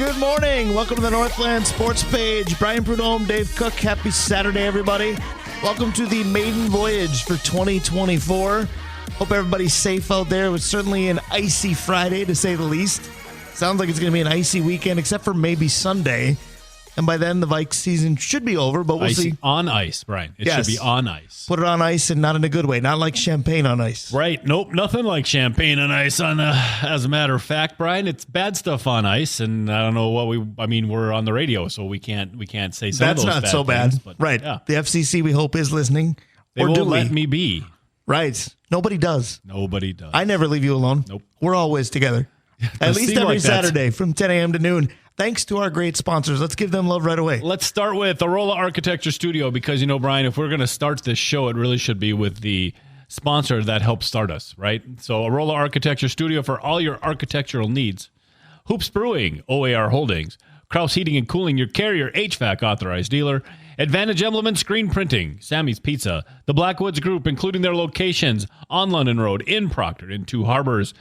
Good morning. Welcome to the Northland Sports Page. Brian Prudhomme, Dave Cook. Happy Saturday, everybody. Welcome to the maiden voyage for 2024. Hope everybody's safe out there. It was certainly an icy Friday, to say the least. Sounds like it's going to be an icy weekend, except for maybe Sunday. And by then, the Vikes season should be over, but we'll see. On ice, Brian. It should be on ice. Put it on ice, and not in a good way. Not like champagne on ice. Right. Nope. Nothing like champagne on ice. As a matter of fact, Brian, it's bad stuff on ice, and I don't know what we're on the radio, so we can't say some of those bad That's not so bad. things, but, right. Yeah. The FCC, we hope, is listening. They won't let me be. Right. Nobody does. Nobody does. I never leave you alone. Nope. We're always together. At least every Saturday from 10 a.m. to noon. Thanks to our great sponsors. Let's give them love right away. Let's start with Arola Architecture Studio because, Brian, if we're going to start this show, it really should be with the sponsor that helped start us, right? So Arola Architecture Studio for all your architectural needs. Hoops Brewing, OAR Holdings. Kraus Heating and Cooling, your Carrier HVAC authorized dealer. Advantage Emblem and Screen Printing. Sammy's Pizza. The Blackwoods Group, including their locations on London Road, in Proctor, in Two Harbors,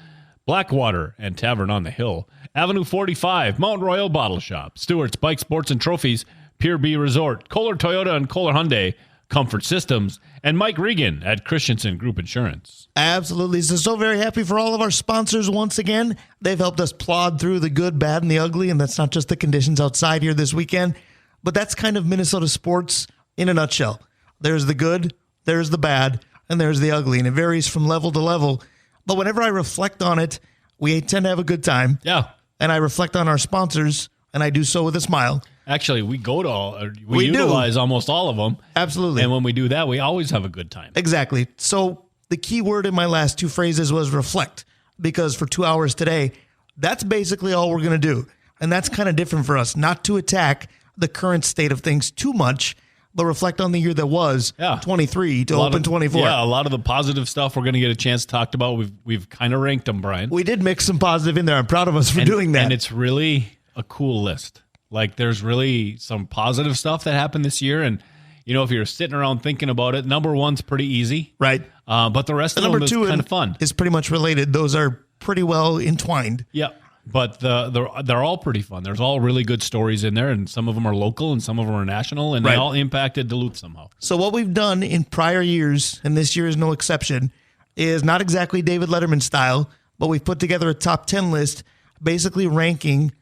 Blackwater, and Tavern on the Hill. Avenue 45, Mount Royal Bottle Shop, Stewart's Bike Sports and Trophies, Pier B Resort, Kohler Toyota and Kohler Hyundai, Comfort Systems, and Mike Regan at Christensen Group Insurance. Absolutely. So very happy for all of our sponsors once again. They've helped us plod through the good, bad, and the ugly, and that's not just the conditions outside here this weekend, but that's kind of Minnesota sports in a nutshell. There's the good, there's the bad, and there's the ugly, and it varies from level to level. But whenever I reflect on it, we tend to have a good time. Yeah. And I reflect on our sponsors, and I do so with a smile. Actually, we go to we utilize almost all of them. Absolutely. And when we do that, we always have a good time. Exactly. So the key word in my last two phrases was reflect, because for 2 hours today, that's basically all we're going to do. And that's kind of different for us, not to attack the current state of things too much, but reflect on the year that was 23 to open 24. Yeah, a lot of the positive stuff we're going to get a chance to talk about. We've kind of ranked them, Brian. We did mix some positive in there. I'm proud of us for doing that. And it's really a cool list. Like, there's really some positive stuff that happened this year. And, if you're sitting around thinking about it, number one's pretty easy. Right. But the rest of them is kind of fun. Is pretty much related. Those are pretty well entwined. Yeah. But they're all pretty fun. There's all really good stories in there, and some of them are local and some of them are national, and they all impacted Duluth somehow. So what we've done in prior years, and this year is no exception, is not exactly David Letterman style, but we've put together a top 10 list, basically ranking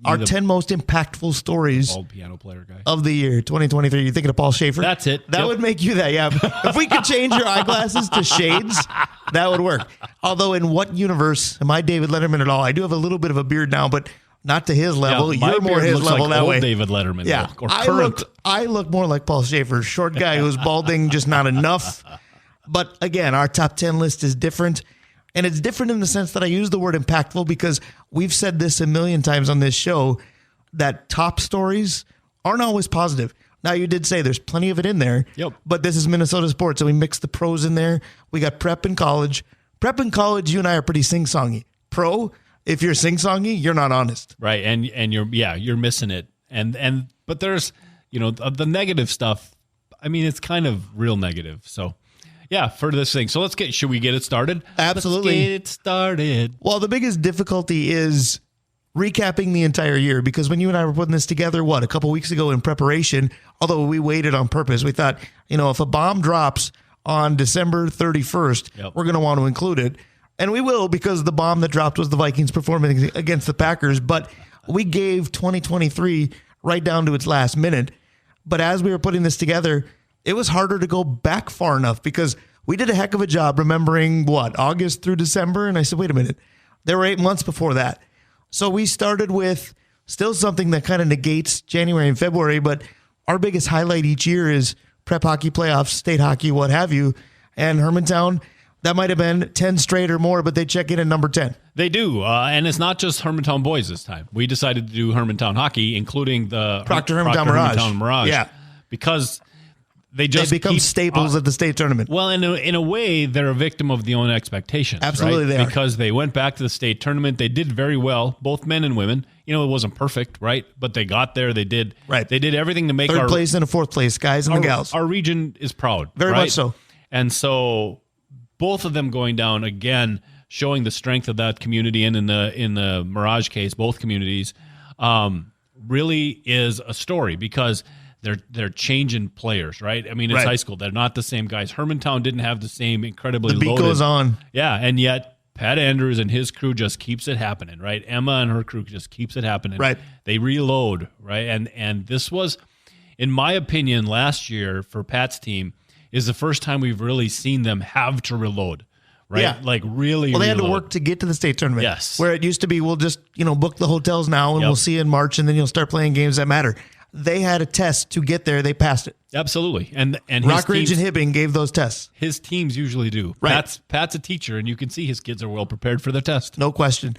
our 10 most impactful stories old piano player guy of the year 2023. You thinking of Paul Schaefer? That's it. That would make you that, yeah. If we could change your eyeglasses to shades, that would work. Although, in what universe am I David Letterman at all? I do have a little bit of a beard now, but not to his level. Yeah, you're more his level like that way. David Letterman. Yeah, or current. I look more like Paul Schaefer, short guy who's balding, just not enough. But again, our top 10 list is different. And it's different in the sense that I use the word impactful because we've said this a million times on this show that top stories aren't always positive. Now, you did say there's plenty of it in there, but this is Minnesota sports, so we mix the pros in there. We got prep and college. Prep and college, you and I are pretty sing-songy. Pro, if you're sing-songy, you're not honest. Right, and you're missing it. But there's, the negative stuff, it's kind of real negative, so... Yeah, for this thing. So should we get it started? Absolutely. Let's get it started. Well, the biggest difficulty is recapping the entire year, because when you and I were putting this together, a couple weeks ago in preparation, although we waited on purpose, we thought, if a bomb drops on December 31st, we're going to want to include it. And we will, because the bomb that dropped was the Vikings performing against the Packers. But we gave 2023 right down to its last minute. But as we were putting this together, it was harder to go back far enough because we did a heck of a job remembering August through December. And I said, wait a minute, there were 8 months before that. So we started with still something that kind of negates January and February, but our biggest highlight each year is prep hockey playoffs, state hockey, what have you. And Hermantown, that might have been 10 straight or more, but they check in at number 10. They do. And it's not just Hermantown boys this time. We decided to do Hermantown hockey, inclung the Proctor Hermantown Mirage. Yeah. Because they become staples at the state tournament. Well, in a way, they're a victim of their own expectations. Absolutely, right? they are. Because they went back to the state tournament. They did very well, both men and women. It wasn't perfect, right? But they got there. They did. Right. They did everything to make third place and a fourth place, guys and the gals. Our region is proud. Very much so. And so both of them going down again, showing the strength of that community, and in the Mirage case, both communities. really is a story because they're changing players, right? I mean, it's Right. high school. They're not the same guys. Hermantown didn't have the same incredibly The beat loaded. goes on. Yeah, and yet Pat Andrews and his crew just keeps it happening, right? Emma and her crew just keeps it happening. Right. They reload, right? And this was, in my opinion, last year for Pat's team is the first time we've really seen them have to reload, right? Yeah. Like really Well, they had to reload. work to get to the state tournament. Yes. Where it used to be, we'll just, book the hotels now and Yep. we'll see you in March and then you'll start playing games that matter. They had a test to get there. They passed it. Absolutely. And his Rockridge teams, and Hibbing gave those tests. his teams usually do. Right. Pat's a teacher, and you can see his kids are well prepared for the test. No question.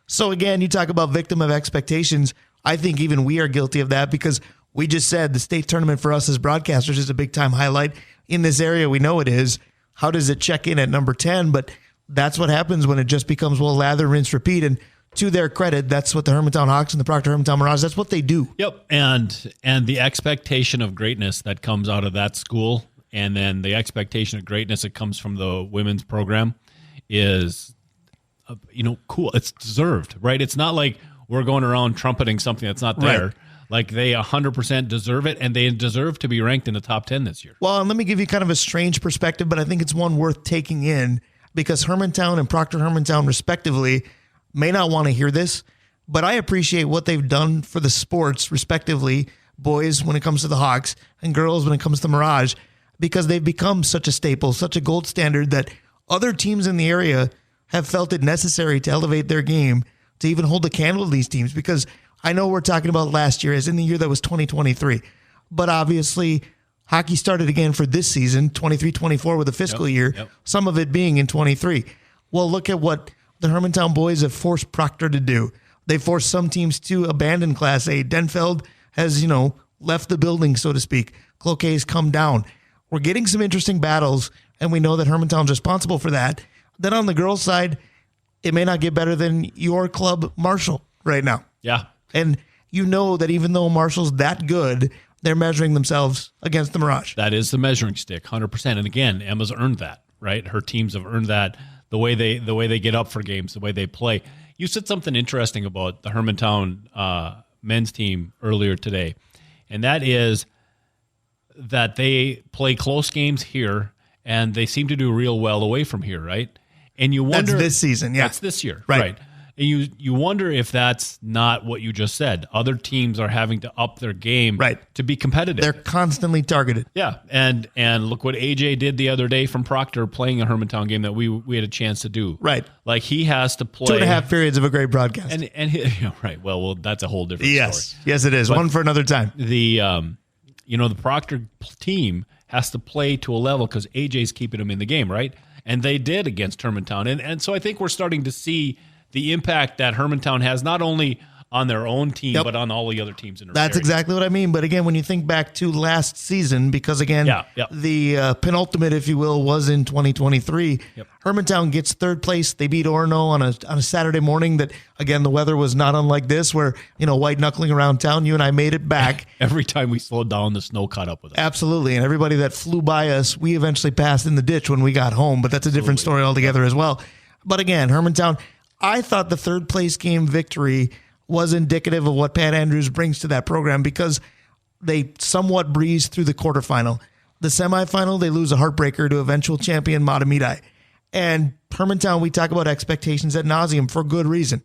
So again, you talk about victim of expectations. I think even we are guilty of that because we just said the state tournament for us as broadcasters is a big time highlight in this area. We know it is. How does it check in at number 10? But that's what happens when it just becomes, well, lather, rinse, repeat. And to their credit, that's what the Hermantown Hawks and the Proctor Hermantown Mirage, that's what they do. Yep. And the expectation of greatness that comes out of that school, and then the expectation of greatness that comes from the women's program is, cool. It's deserved, right? It's not like we're going around trumpeting something that's not there. Right. Like they 100% deserve it, and they deserve to be ranked in the top 10 this year. Well, and let me give you kind of a strange perspective, but I think it's one worth taking in because Hermantown and Proctor Hermantown, respectively, may not want to hear this, but I appreciate what they've done for the sports, respectively, boys when it comes to the Hawks and girls when it comes to Mirage, because they've become such a staple, such a gold standard that other teams in the area have felt it necessary to elevate their game to even hold a candle to these teams. Because I know we're talking about last year as in the year that was 2023, but obviously hockey started again for this season, 23-24 with a fiscal year, Yep. some of it being in 23. Well, look at what the Hermantown boys have forced Proctor to do. They forced some teams to abandon Class A. Denfeld has, left the building, so to speak. Cloquet's come down. We're getting some interesting battles, and we know that Hermantown's responsible for that. Then on the girls' side, it may not get better than your club, Marshall, right now. Yeah. And you know that even though Marshall's that good, they're measuring themselves against the Mirage. That is the measuring stick, 100%. And again, Emma's earned that, right? Her teams have earned that. The way they get up for games, the way they play. You said something interesting about the Hermantown men's team earlier today, and that is that they play close games here, and they seem to do real well away from here, right? And you wonder That's this season, yeah. That's this year, Right. right? And you wonder if that's not what you just said. Other teams are having to up their game, Right. to be competitive. They're constantly targeted. Yeah, and look what AJ did the other day from Proctor playing a Hermantown game that we had a chance to do. Right. Like he has to play 2.5 periods of a great broadcast. and right. Well, that's a whole different yes. story. Yes, it is. One for another time. The the Proctor team has to play to a level because AJ's keeping them in the game, right? And they did against Hermantown, and so I think we're starting to see the impact that Hermantown has not only on their own team, Yep. but on all the other teams in the That's area. exactly what I mean. But again, when you think back to last season, because again, Yeah. the penultimate, if you will, was in 2023. Yep. Hermantown gets third place. They beat Orono on a Saturday morning that, again, the weather was not unlike this, where, white knuckling around town. You and I made it back. Every time we slowed down, the snow caught up with us. Absolutely. And everybody that flew by us, we eventually passed in the ditch when we got home, but that's a different story altogether as well. But again, Hermantown, I thought the third place game victory was indicative of what Pat Andrews brings to that program because they somewhat breezed through the quarterfinal. The semifinal, they lose a heartbreaker to eventual champion Matamidi. And Hermantown, we talk about expectations ad nauseum for good reason.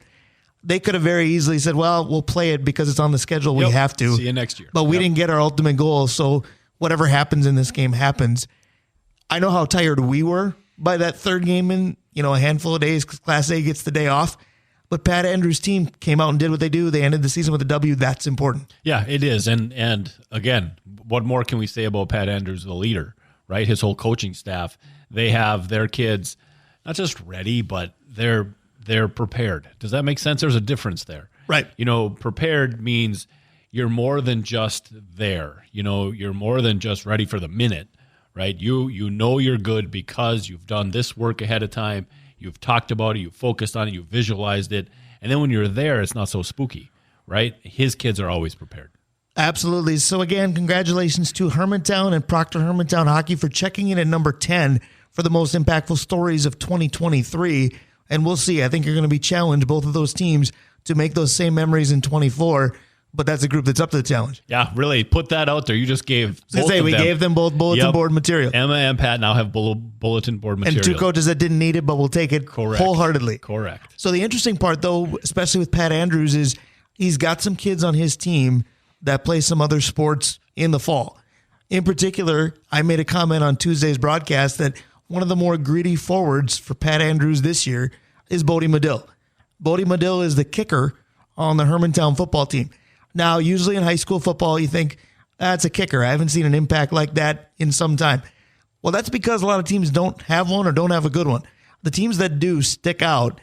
They could have very easily said, well, we'll play it because it's on the schedule. We Yep. have to. See you next year. But we Yep. didn't get our ultimate goal. So whatever happens in this game happens. I know how tired we were by that third game in, a handful of days because Class A gets the day off. But Pat Andrews' team came out and did what they do. They ended the season with a W. That's important. Yeah, it is. And again, what more can we say about Pat Andrews, the leader, right? His whole coaching staff. They have their kids not just ready, but they're prepared. Does that make sense? There's a difference there. Right. Prepared means you're more than just there. You're more than just ready for the minute, right? You know you're good because you've done this work ahead of time. You've talked about it, you've focused on it, you've visualized it. And then when you're there, it's not so spooky, right? His kids are always prepared. Absolutely. So again, congratulations to Hermantown and Proctor Hermantown Hockey for checking in at number 10 for the most impactful stories of 2023. And we'll see. I think you're going to be challenged, both of those teams, to make those same memories in 24. But that's a group that's up to the challenge. Yeah, really put that out there. You just gave We gave them both bulletin board material. Emma and Pat now have bulletin board material. And two coaches that didn't need it, but will take it wholeheartedly. Correct. So the interesting part, though, especially with Pat Andrews, is he's got some kids on his team that play some other sports in the fall. In particular, I made a comment on Tuesday's broadcast that one of the more greedy forwards for Pat Andrews this year is Bodie Medill. Bodie Medill is the kicker on the Hermantown football team. Now, usually in high school football, you think, that's a kicker. I haven't seen an impact like that in some time. Well, that's because a lot of teams don't have one or don't have a good one. The teams that do stick out.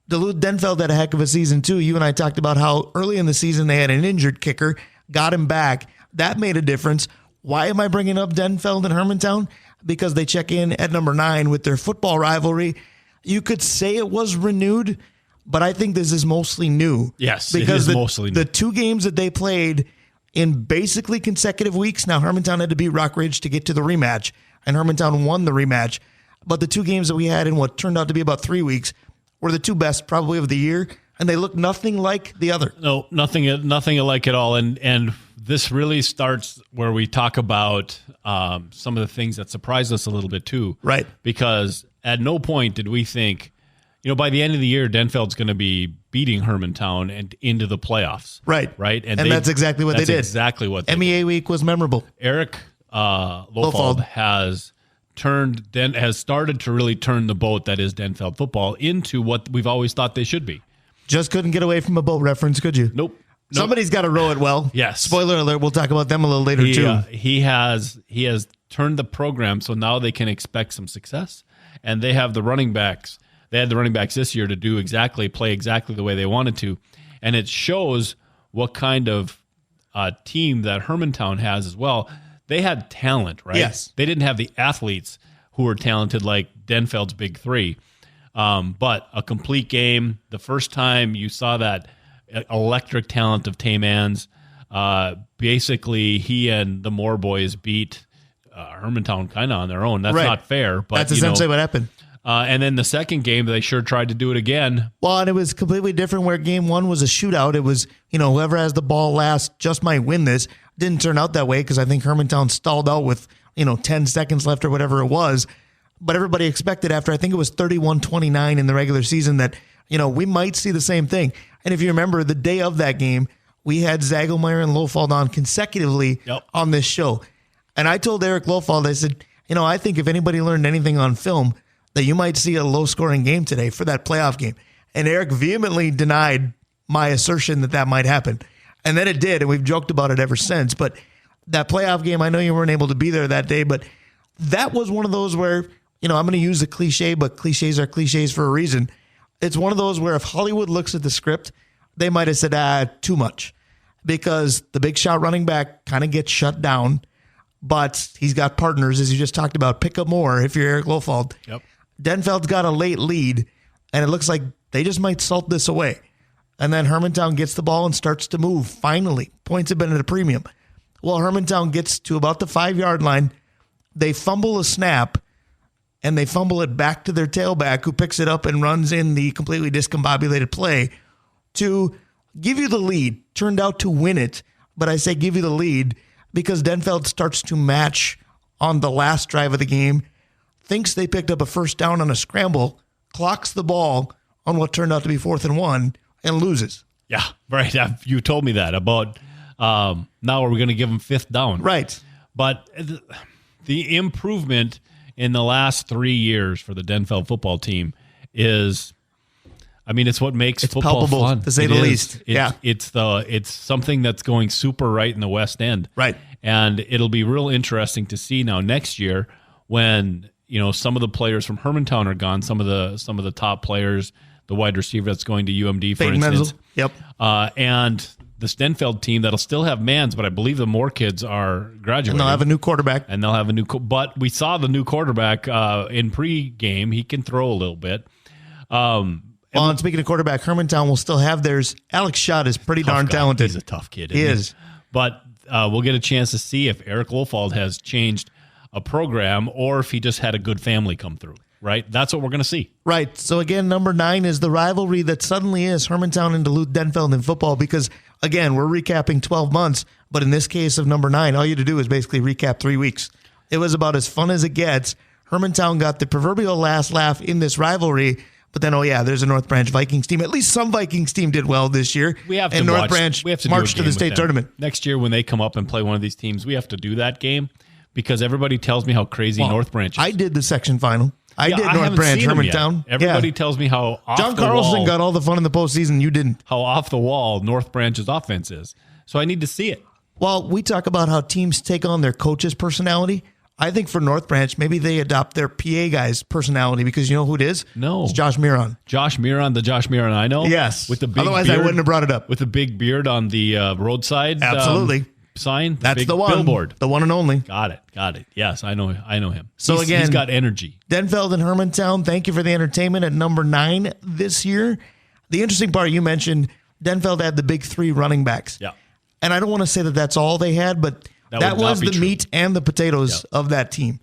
Duluth Denfeld had a heck of a season, too. You and I talked about how early in the season they had an injured kicker, got him back. That made a difference. Why am I bringing up Denfeld and Hermantown? Because they check in at number 9 with their football rivalry. You could say it was renewed, but I think this is mostly new. Yes, because it is mostly new. The 2 games that they played in basically consecutive weeks. Now, Hermantown had to beat Rockridge to get to the rematch, and Hermantown won the rematch. But the 2 games that we had in what turned out to be about 3 weeks were the 2 best probably of the year, and they look nothing like the other. No, nothing alike at all. And this really starts where we talk about some of the things that surprised us a little bit too. Right. Because at no point did we think, by the end of the year, Denfeld's going to be beating Hermantown and into the playoffs. Right. Right. And that's exactly what they did. Exactly what they MEA did. week was memorable. Eric Lofald has started to really turn the boat that is Denfeld football into what we've always thought they should be. Just couldn't get away from a boat reference, could you? Nope. Somebody's got to row it well. Yes. Spoiler alert, we'll talk about them a little later too. He has turned the program so now they can expect some success, and they have the running backs. They had the running backs this year to play exactly the way they wanted to, and it shows what kind of team that Hermantown has as well. They had talent, right? Yes. They didn't have the athletes who were talented like Denfeld's Big Three, but a complete game. The first time you saw that electric talent of Taymans, basically he and the Moore boys beat Hermantown kind of on their own. That's not fair, but that's essentially what happened. And then the second game, they sure tried to do it again. Well, and it was completely different where game 1 was a shootout. It was, whoever has the ball last just might win this. Didn't turn out that way because I think Hermantown stalled out with, 10 seconds left or whatever it was. But everybody expected after, I think it was 31-29 in the regular season that, we might see the same thing. And if you remember, the day of that game, we had Zagelmeyer and Lofald on consecutively on this show. And I told Eric Lofald, I said, I think if anybody learned anything on film, that you might see a low-scoring game today for that playoff game. And Eric vehemently denied my assertion that might happen. And then it did, and we've joked about it ever since. But that playoff game, I know you weren't able to be there that day, but that was one of those where, I'm going to use a cliche, but cliches are cliches for a reason. It's one of those where if Hollywood looks at the script, they might have said, too much. Because the big shot running back kind of gets shut down, but he's got partners, as you just talked about. Pick up more if you're Eric Lofald. Yep. Denfeld's got a late lead, and it looks like they just might salt this away. And then Hermantown gets the ball and starts to move. Finally, points have been at a premium. Well, Hermantown gets to about the 5-yard line. They fumble a snap, and they fumble it back to their tailback, who picks it up and runs in the completely discombobulated play to give you the lead. Turned out to win it, but I say give you the lead because Denfeld starts to match on the last drive of the game, thinks they picked up a first down on a scramble, clocks the ball on what turned out to be 4th and 1, and loses. Yeah, right. You told me that about now we're going to give them 5th down. Right. But the improvement in the last 3 years for the Denfeld football team is, it's what makes football palpable, fun, to say the least. It's something that's going super right in the West End. Right. And it'll be real interesting to see now next year when some of the players from Hermantown are gone, some of the top players, the wide receiver that's going to UMD, for Peyton instance. Menzel. Yep. And the Denfeld team that'll still have Mans, but I believe the Moore kids are graduating. And they'll have a new quarterback. But we saw the new quarterback in pre-game. He can throw a little bit. And speaking of quarterback, Hermantown will still have theirs. Alex Schott is pretty darn talented. He's a tough kid. He is. But we'll get a chance to see if Eric Lofald has changed a program or if he just had a good family come through. right? That's what we're going to see. Right. So again, number 9 is the rivalry that suddenly is Hermantown and Duluth-Denfeld in football because, again, we're recapping 12 months, but in this case of number 9, all you had to do is basically recap 3 weeks. It was about as fun as it gets. Hermantown got the proverbial last laugh in this rivalry, but then, there's a North Branch Vikings team. At least some Vikings team did well this year. We have to and North watch, Branch we have to marched to the state tournament. Next year when they come up and play one of these teams, we have to do that game because everybody tells me how crazy North Branch is. I did the section final. I did North Branch, Hermantown. Everybody tells me how off John the Carlson wall, got all the fun in the postseason. You didn't. How off the wall North Branch's offense is. So I need to see it. Well, we talk about how teams take on their coach's personality. I think for North Branch, maybe they adopt their PA guy's personality because you know who it is? No. It's Josh Miron. Josh Miron, the Josh Miron I know? Yes. With the big Otherwise, beard, I wouldn't have brought it up. With the big beard on the roadside Absolutely. Sign. That's big the one. Billboard. The one and only. Got it. Yes, I know him. So he's got energy. Denfeld and Hermantown, thank you for the entertainment at number 9 this year. The interesting part you mentioned, Denfeld had the big 3 running backs. Yeah. And I don't want to say that that's all they had, but that was the meat and the potatoes of that team.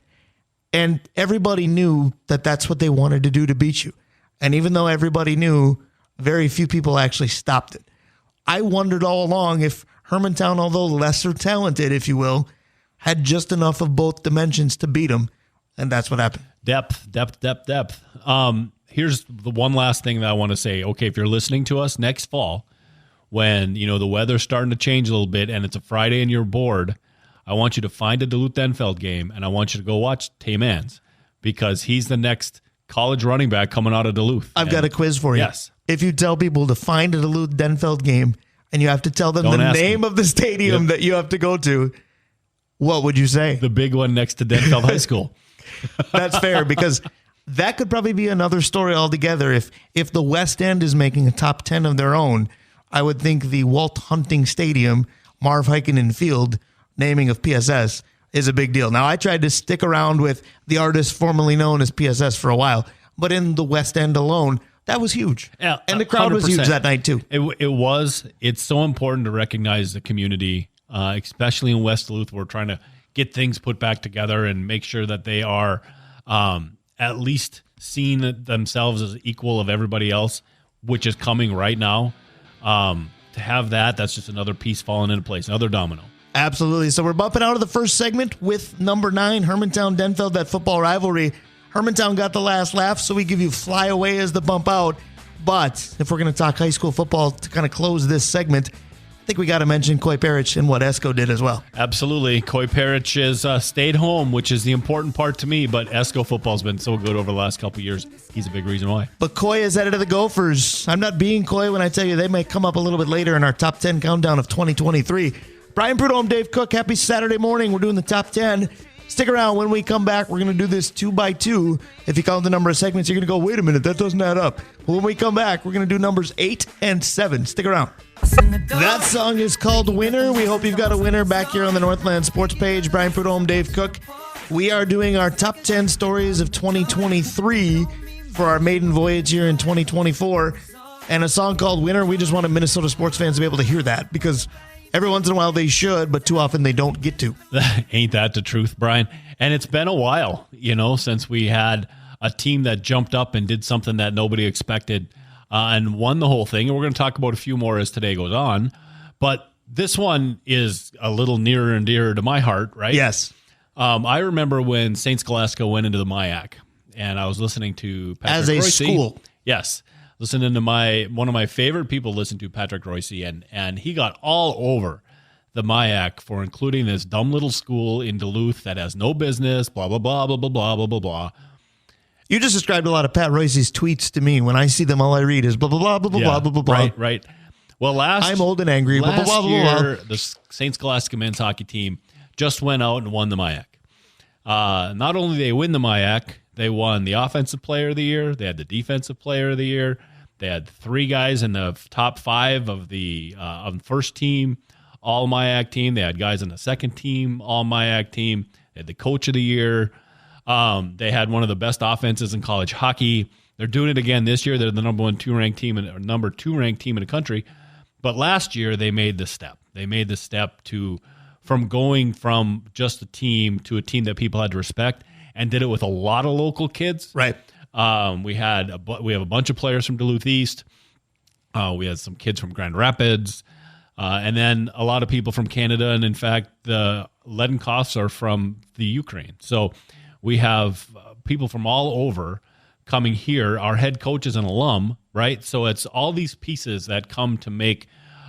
And everybody knew that that's what they wanted to do to beat you. And even though everybody knew, very few people actually stopped it. I wondered all along if Hermantown, although lesser talented, if you will, had just enough of both dimensions to beat them. And that's what happened. Depth. Here's the one last thing that I want to say. Okay, if you're listening to us next fall, when the weather's starting to change a little bit and it's a Friday and you're bored, I want you to find a Duluth-Denfeld game, and I want you to go watch Taymans because he's the next college running back coming out of Duluth. I've got a quiz for you. Yes. If you tell people to find a Duluth-Denfeld game and you have to tell them the name of the stadium that you have to go to, what would you say? The big one next to Denfeld High School. That's fair because that could probably be another story altogether. If the West End is making a top 10 of their own, I would think the Walt Hunting Stadium, Marv Heikkinen Field, naming of PSS is a big deal. Now, I tried to stick around with the artist formerly known as PSS for a while, but in the West End alone, that was huge. Yeah, and the crowd 100%. Was huge that night, too. It was. It's so important to recognize the community, especially in West Duluth. We're trying to get things put back together and make sure that they are at least seeing themselves as equal of everybody else, which is coming right now. To have that's just another piece falling into place, another domino. Absolutely. So we're bumping out of the first segment with number 9, Hermantown-Denfeld, that football rivalry. Hermantown got the last laugh, so we give you Fly Away as the bump out. But if we're going to talk high school football to kind of close this segment, I think we got to mention Coy Parrish and what Esko did as well. Absolutely. Coy Parrish has stayed home, which is the important part to me, but Esko football's been so good over the last couple of years. He's a big reason why. But Coy is headed to the Gophers. I'm not being coy when I tell you they may come up a little bit later in our top 10 countdown of 2023. Brian Prudhomme, Dave Cook, happy Saturday morning. We're doing the top 10. Stick around. When we come back, we're going to do this 2 by 2. If you count the number of segments, you're going to go, wait a minute, that doesn't add up. Well, when we come back, we're going to do numbers 8 and 7. Stick around. That song is called Winner. We hope you've got a winner back here on the Northland Sports page. Brian Prudhomme, Dave Cook. We are doing our top 10 stories of 2023 for our maiden voyage here in 2024. And a song called Winner, we just wanted Minnesota sports fans to be able to hear that because every once in a while they should, but too often they don't get to. Ain't that the truth, Brian? And it's been a while, since we had a team that jumped up and did something that nobody expected and won the whole thing. And we're going to talk about a few more as today goes on. But this one is a little nearer and dearer to my heart, right? Yes. I remember when St. Scholastica went into the MIAC, and I was listening to Patrick as a Royce. School. Yes. Listening to one of my favorite people listen to, Patrick Royce, and he got all over the MIAC for including this dumb little school in Duluth that has no business, blah, blah, blah, blah, blah, blah, blah, blah, blah. You just described a lot of Pat Royce's tweets to me. When I see them, all I read is blah, blah, blah, blah, blah, blah, blah, blah. Right. Well, I'm old and angry, blah, blah, blah, blah, blah. Year, the St. Scholastica men's hockey team just went out and won the MIAC. Not only did they win the MIAC, they won the Offensive Player of the Year. They had the Defensive Player of the Year. They had 3 guys in the top 5 of the first team, all MIAC team. They had guys in the second team, all MIAC team. They had the Coach of the Year. They had one of the best offenses in college hockey. They're doing it again this year. They're the number 2 ranked team in the country. But last year they made the step. They made the step from going from just a team to a team that people had to respect. and did it with a lot of local kids. Right. We have a bunch of players from Duluth East. We had some kids from Grand Rapids, and then a lot of people from Canada. And in fact, the Ledenkoffs are from the Ukraine. So we have people from all over coming here. Our head coach is an alum, right? So it's all these pieces that come to make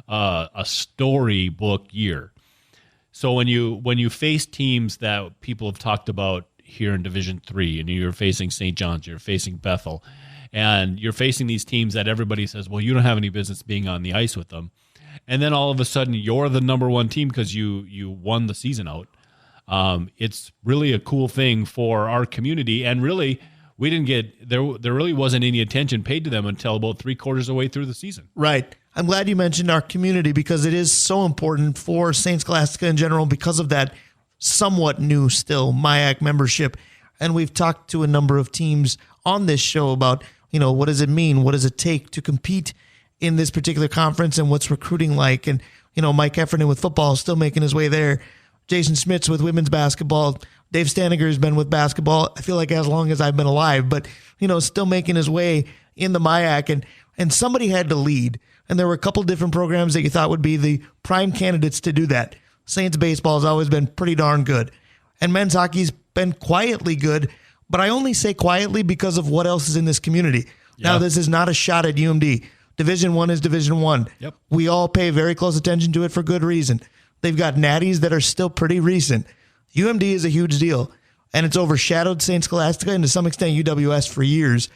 a storybook year. So when you face teams that people have talked about here in Division III, and you're facing St. John's, you're facing Bethel, and you're facing these teams that everybody says, well, you don't have any business being on the ice with them. And then all of a sudden you're the number one team because you won the season out. It's really a cool thing for our community. And really, we didn't get, there really wasn't any attention paid to them until about 3/4 of the way through the season. Right. I'm glad you mentioned our community because it is so important for St. Scholastica in general because of that somewhat new still MIAC membership. And we've talked to a number of teams on this show about, what does it mean? What does it take to compete in this particular conference and what's recruiting like? And, Mike Heffernan with football is still making his way there. Jason Schmitz with women's basketball. Dave Staniger has been with basketball, I feel like as long as I've been alive, but, still making his way in the MIAC. And somebody had to lead. And there were a couple different programs that you thought would be the prime candidates to do that. Saints baseball has always been pretty darn good. And men's hockey's been quietly good, but I only say quietly because of what else is in this community. Yeah. Now, this is not a shot at UMD. Division I is Division I. Yep. We all pay very close attention to it for good reason. They've got natties that are still pretty recent. UMD is a huge deal, and it's overshadowed St. Scholastica and to some extent UWS for years,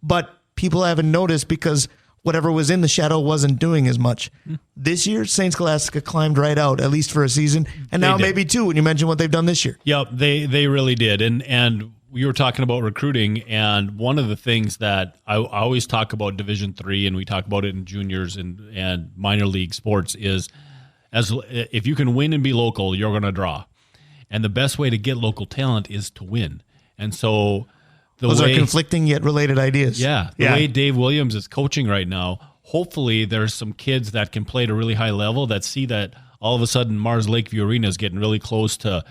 but people haven't noticed because whatever was in the shadow wasn't doing as much. This year, St. Scholastica climbed right out, at least for a season, and now maybe two when you mention what they've done this year. Yep, they really did. And you were talking about recruiting, and one of the things that I always talk about Division III, and we talk about it in juniors and minor league sports, is if you can win and be local, you're going to draw. And the best way to get local talent is to win. And so those are conflicting yet related ideas. Yeah. The way Dave Williams is coaching right now, hopefully there's some kids that can play at a really high level that see that all of a sudden Mars Lakeview Arena is getting real close to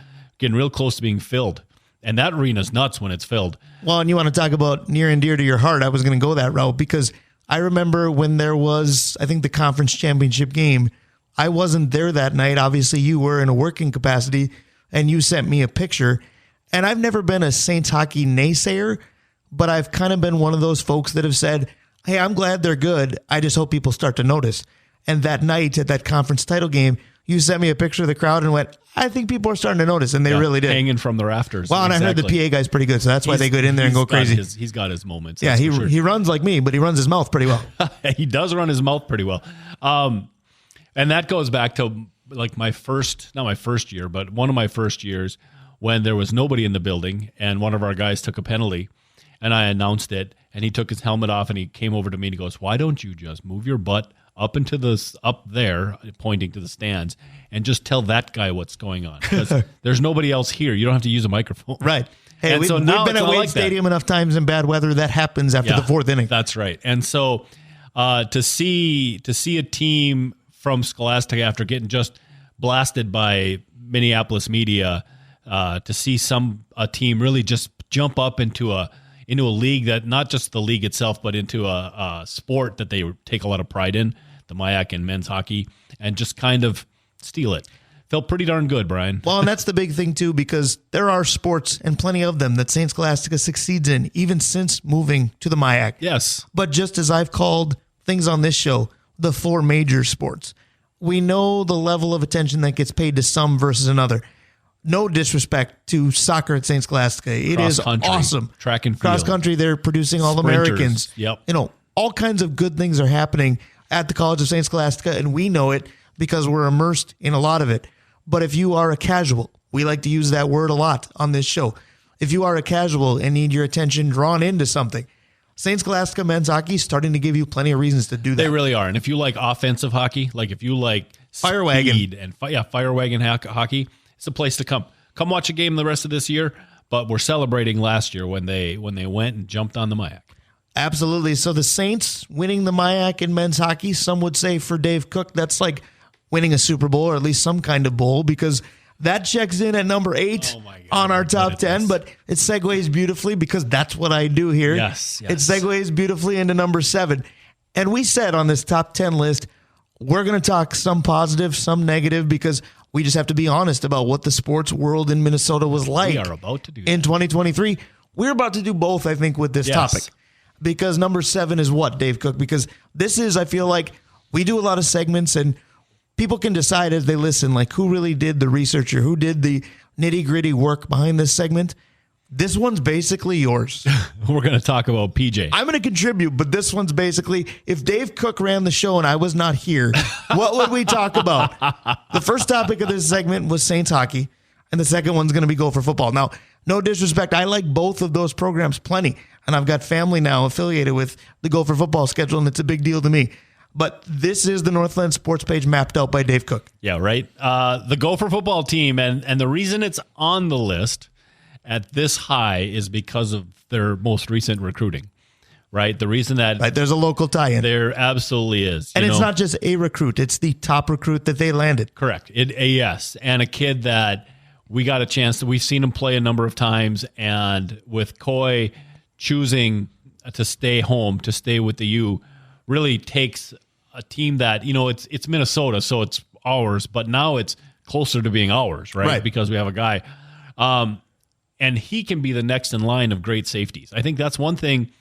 being filled. And that arena's nuts when it's filled. Well, and you want to talk about near and dear to your heart. I was going to go that route because I remember when there was, I think, the conference championship game. I wasn't there that night. Obviously, you were in a working capacity, and you sent me a picture. And I've never been a Saints hockey naysayer, but I've kind of been one of those folks that have said, hey, I'm glad they're good. I just hope people start to notice. And that night at that conference title game, you sent me a picture of the crowd and went, I think people are starting to notice, and they really did. Hanging from the rafters. Well, and exactly. I heard the PA guy's pretty good, so that's why they go in there and go crazy. He's got his moments. Yeah, he runs like me, but he runs his mouth pretty well. He does run his mouth pretty well. And that goes back to like not my first year, but one of my first years when there was nobody in the building and one of our guys took a penalty and I announced it and he took his helmet off and he came over to me and he goes, why don't you just move your butt up there, pointing to the stands, and just tell that guy what's going on? Because there's nobody else here. You don't have to use a microphone. Right. Hey, we've been at Wade Stadium enough times in bad weather. That happens after the fourth inning. That's right. And so to see a team from Scholastica after getting just blasted by Minneapolis media, to see a team really just jump up into a league that not just the league itself, but into a sport that they take a lot of pride in, the MIAC and men's hockey, and just kind of steal it. Felt pretty darn good, Brian. Well, and that's the big thing, too, because there are sports, and plenty of them, that St. Scholastica succeeds in, even since moving to the MIAC. Yes. But just as I've called things on this show, the four major sports, we know the level of attention that gets paid to some versus another. No disrespect to soccer at St. Scholastica. It is awesome. Track and field. Cross country, they're producing All-Americans. Yep. All kinds of good things are happening at the College of St. Scholastica, and we know it because we're immersed in a lot of it. But if you are a casual, we like to use that word a lot on this show. If you are a casual and need your attention drawn into something, St. Scholastica men's hockey is starting to give you plenty of reasons to do that. They really are. And if you like offensive hockey, like if you like Fire Wagon and Fire Wagon hockey, it's a place to come. Come watch a game the rest of this year, but we're celebrating last year when they went and jumped on the MIAC. Absolutely. So the Saints winning the MIAC in men's hockey, some would say for Dave Cook, that's like winning a Super Bowl or at least some kind of bowl, because That checks in at number 8 on our top 10, but it segues beautifully because that's what I do here. Yes. It segues beautifully into number 7. And we said on this top 10 list, we're going to talk some positive, some negative, because we just have to be honest about what the sports world in Minnesota was like. We are about to do in 2023. We're about to do both, I think, with this topic. Because number 7 is what, Dave Cook? Because this is, I feel like, we do a lot of segments and people can decide as they listen, like who really did the research or who did the nitty gritty work behind this segment. This one's basically yours. We're going to talk about PJ. I'm going to contribute, but this one's basically, if Dave Cook ran the show and I was not here, what would we talk about? The first topic of this segment was Saints hockey, and the second one's going to be Gopher football. Now, no disrespect, I like both of those programs plenty, and I've got family now affiliated with the Gopher football schedule, and it's a big deal to me. But this is the Northland Sports page mapped out by Dave Cook. Yeah, right. The Gopher football team, and the reason it's on the list at this high is because of their most recent recruiting, right? The reason that there's a local tie-in. There absolutely is. And it's not just a recruit. It's the top recruit that they landed. Correct. Yes. And a kid that we got a chance to, we've seen him play a number of times, and with Coy choosing to stay home, to stay with the U, really takes a team that, it's Minnesota, so it's ours, but now it's closer to being ours, right? Because we have a guy. And he can be the next in line of great safeties. I think that's one thing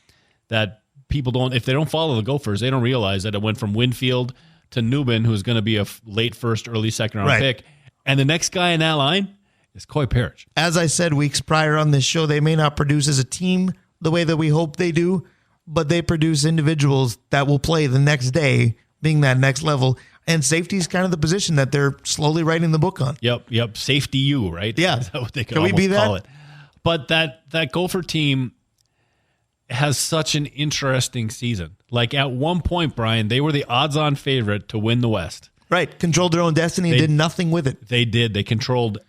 that people don't, if they don't follow the Gophers, they don't realize that it went from Winfield to Newman, who's going to be a late first, early second round pick. And the next guy in that line is Coy Parrish. As I said weeks prior on this show, they may not produce as a team the way that we hope they do, but they produce individuals that will play the next day, being that next level. And safety is kind of the position that they're slowly writing the book on. Yep. Safety U, right? Yeah. Is that what they can we be that? Call it. But that Gopher team has such an interesting season. Like at one point, Brian, they were the odds-on favorite to win the West. Right. Controlled their own destiny and did nothing with it. They did. They controlled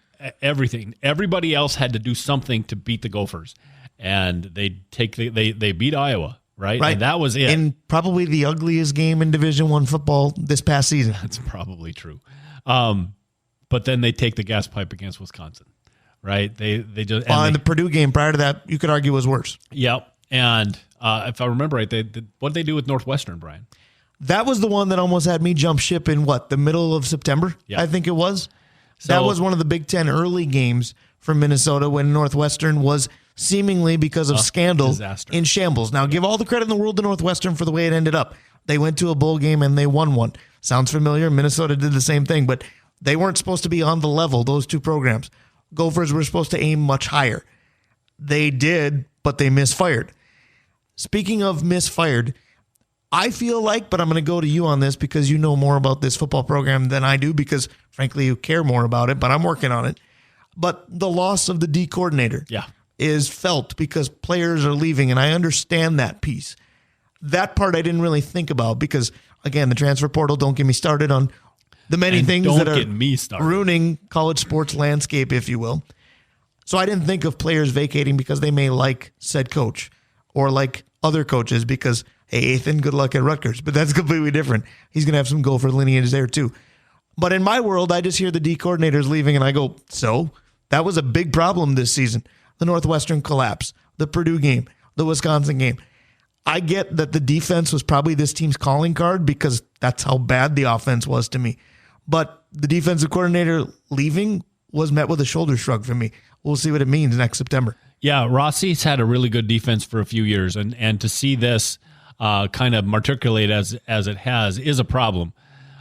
everything. Everybody else had to do something to beat the Gophers. And they beat Iowa, right? And that was it. In probably the ugliest game in Division I football this past season. That's probably true. But then they take the gas pipe against Wisconsin. Right, they just and the Purdue game prior to that, you could argue was worse. Yep, and if I remember right, what did they do with Northwestern, Brian? That was the one that almost had me jump ship in the middle of September. I think it was. So, that was one of the Big Ten early games for Minnesota when Northwestern was seemingly because of scandal in shambles. Now, give all the credit in the world to Northwestern for the way it ended up. They went to a bowl game and they won one. Sounds familiar? Minnesota did the same thing, but they weren't supposed to be on the level, those two programs. Gophers were supposed to aim much higher. They did, but they misfired. Speaking of misfired, I feel like, but I'm going to go to you on this because you know more about this football program than I do because, frankly, you care more about it, but I'm working on it. But the loss of the D coordinator is felt because players are leaving, and I understand that piece. That part I didn't really think about because, again, the transfer portal, don't get me started on the many things that are ruining college sports landscape, if you will. So I didn't think of players vacating because they may like said coach or like other coaches because, hey, Ethan, good luck at Rutgers. But that's completely different. He's going to have some Gopher lineage there too. But in my world, I just hear the D coordinators leaving and I go, so that was a big problem this season. The Northwestern collapse, the Purdue game, the Wisconsin game. I get that the defense was probably this team's calling card because that's how bad the offense was to me. But the defensive coordinator leaving was met with a shoulder shrug from me. We'll see what it means next September. Yeah, Rossi's had a really good defense for a few years, and to see this kind of matriculate as it has is a problem.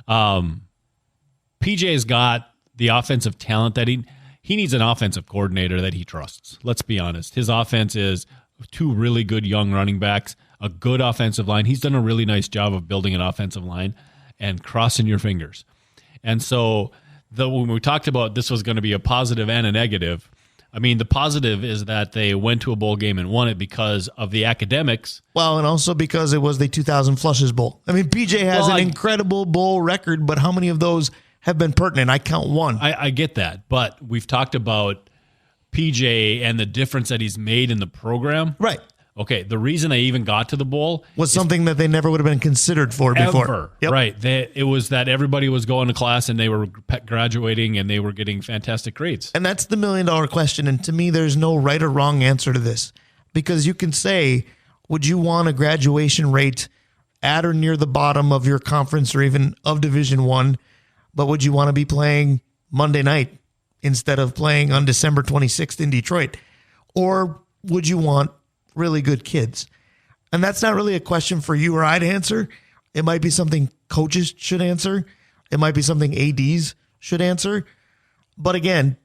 PJ's got the offensive talent that he needs an offensive coordinator that he trusts. Let's be honest. His offense is two really good young running backs, a good offensive line. He's done a really nice job of building an offensive line and crossing your fingers. And so when we talked about this was going to be a positive and a negative, I mean, the positive is that they went to a bowl game and won it because of the academics. Well, and also because it was the 2000 Flushes Bowl. I mean, PJ has an incredible bowl record, but how many of those have been pertinent? I count one. I get that, but we've talked about PJ and the difference that he's made in the program. Right. Okay, the reason they even got to the bowl Was something that they never would have been considered for before. ever. Yep. Right. It was that everybody was going to class and they were graduating and they were getting fantastic grades. And that's the $1 million question. And to me, there's no right or wrong answer to this, because you can say, would you want a graduation rate at or near the bottom of your conference or even of Division I, but would you want to be playing Monday night instead of playing on December 26th in Detroit? Or would you want really good kids? And that's not really a question for you or I to answer. It might be something coaches should answer. It might be something ADs should answer. But again,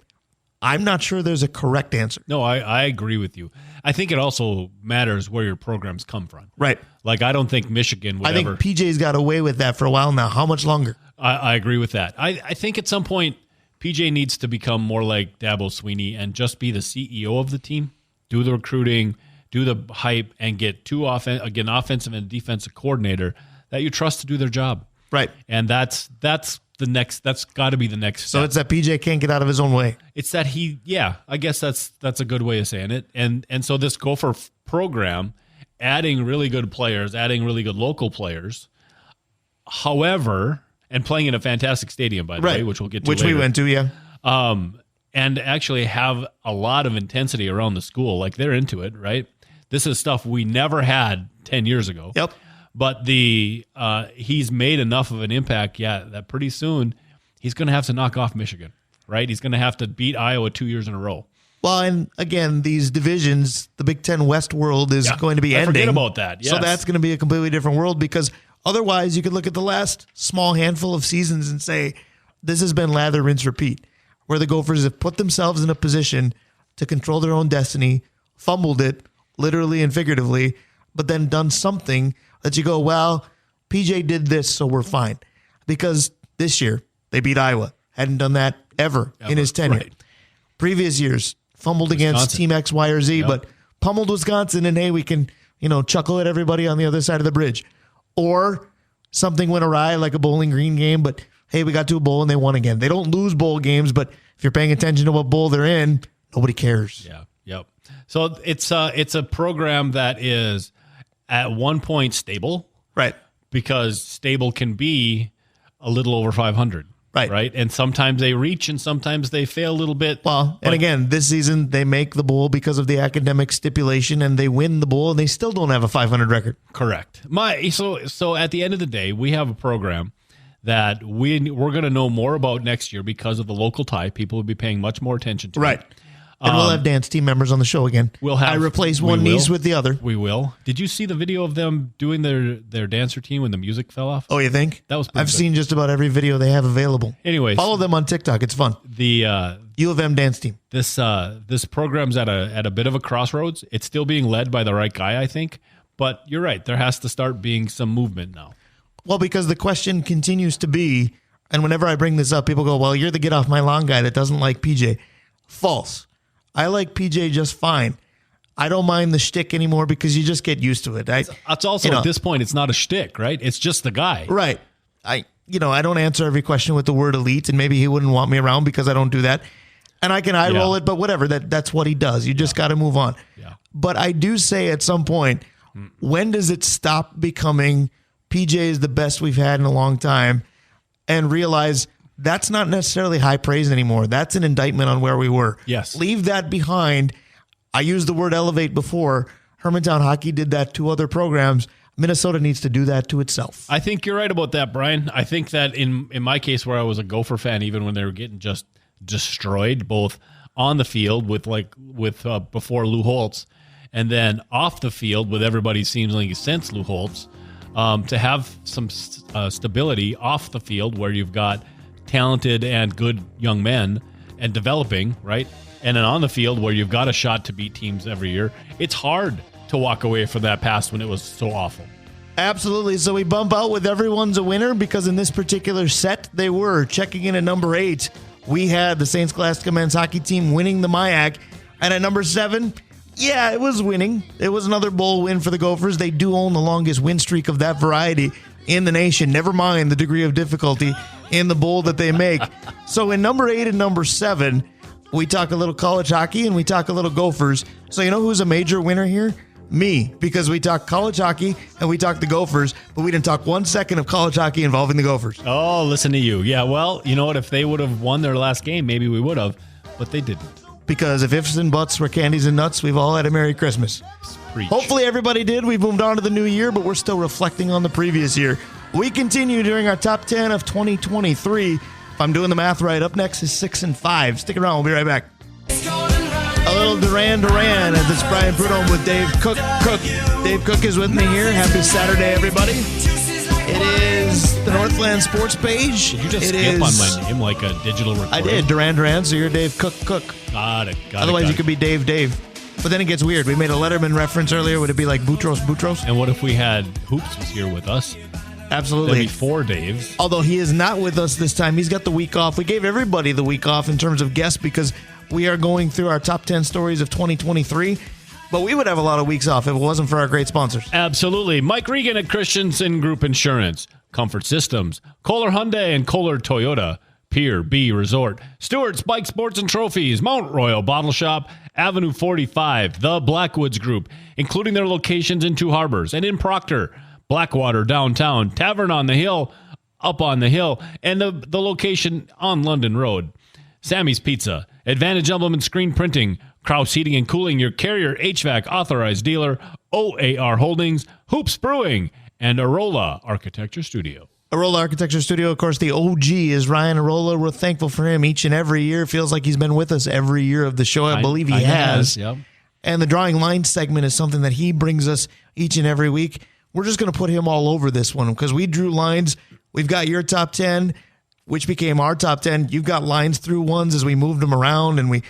I'm not sure there's a correct answer. No, I agree with you. I think it also matters where your programs come from. Right. Like, I don't think Michigan would I think ever. PJ's got away with that for a while now. How much longer? I agree with that. I think at some point, PJ needs to become more like Dabo Swinney and just be the CEO of the team, do the recruiting, do the hype, and get offensive and defensive coordinator that you trust to do their job. Right. And that's the next. That's got to be the next step. So it's that PJ can't get out of his own way. It's that I guess that's a good way of saying it. And so this Gopher program, adding really good players, adding really good local players, however, and playing in a fantastic stadium, by the way, which we'll get to Which later. we went to, yeah. And actually have a lot of intensity around the school. Like, they're into it, right? This is stuff we never had 10 years ago. Yep. But he's made enough of an impact, that pretty soon he's going to have to knock off Michigan, right? He's going to have to beat Iowa 2 years in a row. Well, and again, these divisions, the Big Ten West world is going to be ending. Forget about that. Yes. So that's going to be a completely different world, because otherwise you could look at the last small handful of seasons and say, this has been lather, rinse, repeat, where the Gophers have put themselves in a position to control their own destiny, fumbled it, literally and figuratively, but then done something that you go, well, PJ did this, so we're fine. Because this year, they beat Iowa. Hadn't done that ever in his tenure. Right. Previous years, fumbled against Team X, Y, or Z, but pummeled Wisconsin, and hey, we can, chuckle at everybody on the other side of the bridge. Or something went awry, like a Bowling Green game, but hey, we got to a bowl and they won again. They don't lose bowl games, but if you're paying attention to what bowl they're in, nobody cares. Yeah. Yep. So it's a program that is at one point stable, Right. because stable can be a little over 500. Right. And sometimes they reach and sometimes they fail a little bit. Well, and again, this season they make the bowl because of the academic stipulation, and they win the bowl, and they still don't have a 500 record. Correct. So at the end of the day, we have a program that we're going to know more about next year because of the local tie. People will be paying much more attention to it. And we'll have dance team members on the show again. I replace one niece with the other. We will. Did you see the video of them doing their dancer team when the music fell off? Oh, you think? That was pretty I've good. seen just about every video they have available. Anyways, Follow them on TikTok. It's fun. the U of M dance team. this program's at a bit of a crossroads. It's still being led by the right guy, I think. But you're right. There has to start being some movement now. Well, because the question continues to be, and whenever I bring this up, people go, well, you're the get off my lawn guy that doesn't like PJ. False. I like PJ just fine. I don't mind the shtick anymore because you just get used to it. It's also, at this point, it's not a shtick, right? It's just the guy. Right. I don't answer every question with the word elite, and maybe he wouldn't want me around because I don't do that. And I can eye roll it, but whatever. That's what he does. You just got to move on. Yeah. But I do say at some point, when does it stop becoming PJ is the best we've had in a long time, and realize that's not necessarily high praise anymore. That's an indictment on where we were. Yes. Leave that behind. I used the word elevate before. Hermantown Hockey did that to other programs. Minnesota needs to do that to itself. I think you're right about that, Brian. I think that in my case, where I was a Gopher fan, even when they were getting just destroyed, both on the field with before Lou Holtz, and then off the field with everybody seemingly since Lou Holtz, to have some stability off the field where you've got talented and good young men and developing, right? And then on the field where you've got a shot to beat teams every year, it's hard to walk away from that past when it was so awful. Absolutely. So we bump out with everyone's a winner because in this particular set, they were. Checking in at number 8, we had the St. Scholastica men's hockey team winning the MIAC. And at number 7, it was winning. It was another bowl win for the Gophers. They do own the longest win streak of that variety in the nation. Never mind the degree of difficulty in the bowl that they make. So in number 8 and number 7, we talk a little college hockey and we talk a little Gophers. So you know who's a major winner here? Me, because we talked college hockey and we talked the Gophers, but we didn't talk 1 second of college hockey involving the Gophers. Oh, listen to you. Yeah, well, you know what? If they would have won their last game, maybe we would have, but they didn't. Because if ifs and buts were candies and nuts, we've all had a Merry Christmas. Preach. Hopefully everybody did. We've moved on to the new year, but we're still reflecting on the previous year. We continue during our top 10 of 2023. If I'm doing the math right, up next is 6 and 5. Stick around. We'll be right back. A little Duran as it's Brian Prudhomme with Dave Cook. Dave Cook is with me here. Happy Saturday, everybody. It is the Northland Sports page. Did you just skip on my name like a digital recording? I did. Duran, so you're Dave Cook. Got it. Otherwise, you could be Dave. But then it gets weird. We made a Letterman reference earlier. Would it be like Boutros? And what if we had Hoops was here with us? Absolutely. There'd be 4 Daves. Although he is not with us this time. He's got the week off. We gave everybody the week off in terms of guests because we are going through our top 10 stories of 2023. But we would have a lot of weeks off if it wasn't for our great sponsors. Absolutely. Mike Regan at Christensen Group Insurance, Comfort Systems, Kohler Hyundai and Kohler Toyota, Pier B Resort, Stewart's Bike Sports and Trophies, Mount Royal Bottle Shop, Avenue 45, the Blackwoods Group, including their locations in Two Harbors and in Proctor, Blackwater downtown, Tavern on the Hill, up on the hill, and the location on London Road. Sammy's Pizza, Advantage Implement Screen Printing, Kraus Heating and Cooling, your Carrier HVAC authorized dealer, OAR Holdings, Hoops Brewing, and Arola Architecture Studio. Arola Architecture Studio, of course, the OG is Ryan Arola. We're thankful for him each and every year. Feels like he's been with us every year of the show. I believe he has. Yep. And the Drawing Lines segment is something that he brings us each and every week. We're just going to put him all over this one because we drew lines. We've got your top 10, which became our top 10. You've got lines through ones as we moved them around and we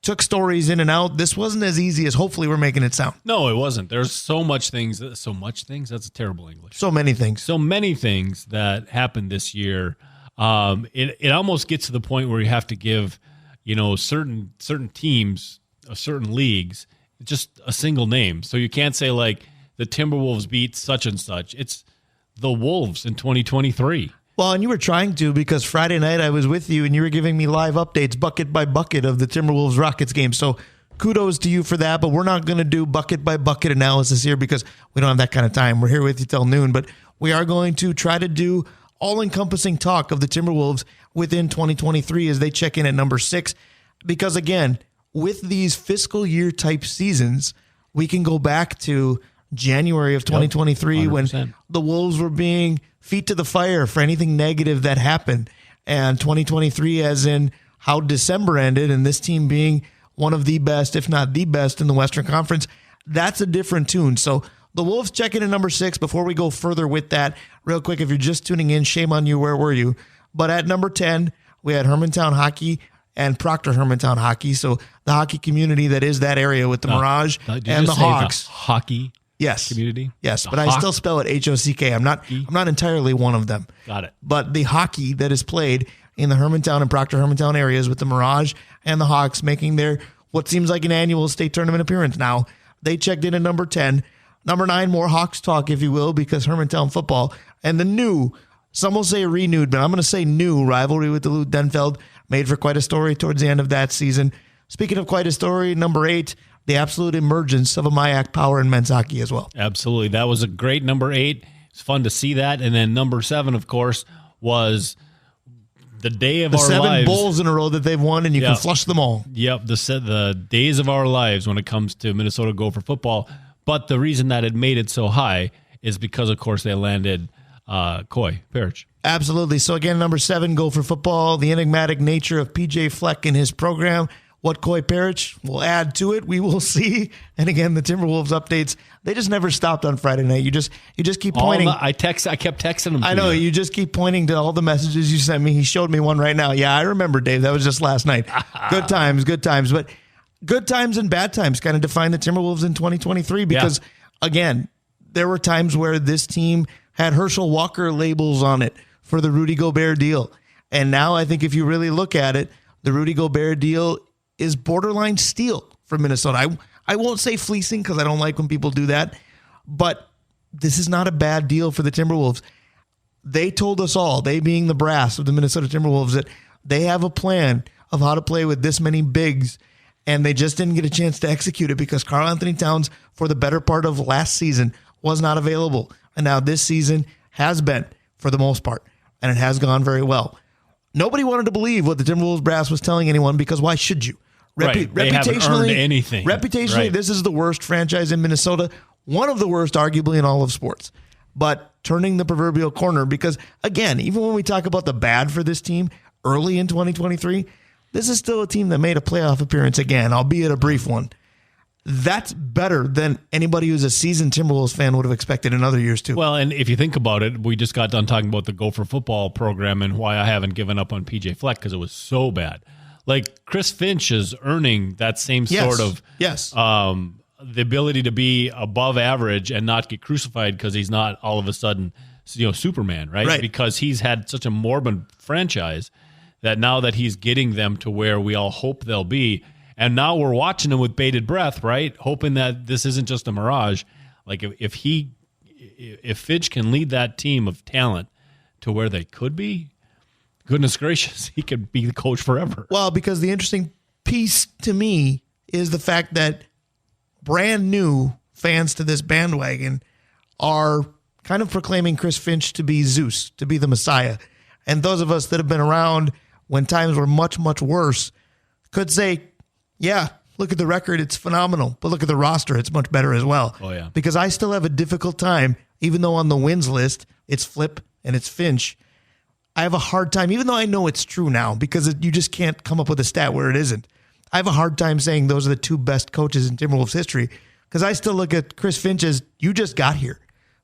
took stories in and out. This wasn't as easy as hopefully we're making it sound. No, it wasn't. There's so much things. That's a terrible English. So many things. So many things that happened this year. It almost gets to the point where you have to give, certain teams, certain leagues, just a single name. So you can't say like the Timberwolves beat such and such. It's the Wolves in 2023. Well, and you were trying to because Friday night I was with you and you were giving me live updates bucket by bucket of the Timberwolves Rockets game. So kudos to you for that, but we're not going to do bucket by bucket analysis here because we don't have that kind of time. We're here with you till noon, but we are going to try to do all-encompassing talk of the Timberwolves within 2023 as they check in at number 6. Because again, with these fiscal year type seasons, we can go back to January of 2023 when the Wolves were being feet to the fire for anything negative that happened. And 2023 as in how December ended and this team being one of the best, if not the best in the Western Conference, that's a different tune. So the Wolves check in at number 6. Before we go further with that, real quick, if you're just tuning in, shame on you, where were you? But at number 10, we had Hermantown Hockey and Proctor Hermantown Hockey. So the hockey community that is that area with the Mirage and the Hawks. Hockey community? Yes, but I still spell it H-O-C-K. I'm not entirely one of them. Got it. But the hockey that is played in the Hermantown and Proctor Hermantown areas with the Mirage and the Hawks making their what seems like an annual state tournament appearance now. They checked in at number 10. Number 9, more Hawks talk, if you will, because Hermantown football and the new, some will say renewed, but I'm going to say new rivalry with the Duluth Denfeld made for quite a story towards the end of that season. Speaking of quite a story, number 8, the absolute emergence of a Mayak power in men's hockey as well. Absolutely. That was a great number 8. It's fun to see that. And then number 7, of course, was the day of our lives. The 7 bowls in a row that they've won, and you can flush them all. Yep, the days of our lives when it comes to Minnesota Gopher football. But the reason that it made it so high is because, of course, they landed Coy Parrish. Absolutely. So, again, number 7, Gopher football, the enigmatic nature of P.J. Fleck and his program. What Coy Parrish will add to it, we will see. And again, the Timberwolves updates, they just never stopped on Friday night. You just keep pointing. I kept texting him. I know, you just keep pointing to all the messages you sent me. He showed me one right now. Yeah, I remember, Dave. That was just last night. Good times. But good times and bad times kind of define the Timberwolves in 2023 because, again, there were times where this team had Herschel Walker labels on it for the Rudy Gobert deal. And now I think if you really look at it, the Rudy Gobert deal is borderline steal for Minnesota. I won't say fleecing because I don't like when people do that, but this is not a bad deal for the Timberwolves. They told us all, they being the brass of the Minnesota Timberwolves, that they have a plan of how to play with this many bigs and they just didn't get a chance to execute it because Karl Anthony Towns, for the better part of last season, was not available. And now this season has been, for the most part, and it has gone very well. Nobody wanted to believe what the Timberwolves brass was telling anyone because why should you? Right. They haven't earned anything. Reputationally, Right. This is the worst franchise in Minnesota, one of the worst, arguably, in all of sports. But turning the proverbial corner, because, again, even when we talk about the bad for this team early in 2023, this is still a team that made a playoff appearance again, albeit a brief one. That's better than anybody who's a seasoned Timberwolves fan would have expected in other years, too. Well, and if you think about it, we just got done talking about the Gopher football program and why I haven't given up on PJ Fleck because it was so bad. Like, Chris Finch is earning that same sort of the ability to be above average and not get crucified because he's not all of a sudden, Superman, right? Because he's had such a morbid franchise that now that he's getting them to where we all hope they'll be, and now we're watching him with bated breath, right? Hoping that this isn't just a mirage. Like if Finch can lead that team of talent to where they could be, goodness gracious, he could be the coach forever. Well, because the interesting piece to me is the fact that brand new fans to this bandwagon are kind of proclaiming Chris Finch to be Zeus, to be the Messiah. And those of us that have been around when times were much, much worse could say, yeah, look at the record, it's phenomenal. But look at the roster, it's much better as well. Oh, yeah. Because I still have a difficult time, even though on the wins list, it's Flip and it's Finch. I have a hard time, even though I know it's true now, because you just can't come up with a stat where it isn't. I have a hard time saying those are the two best coaches in Timberwolves history, because I still look at Chris Finch as, you just got here.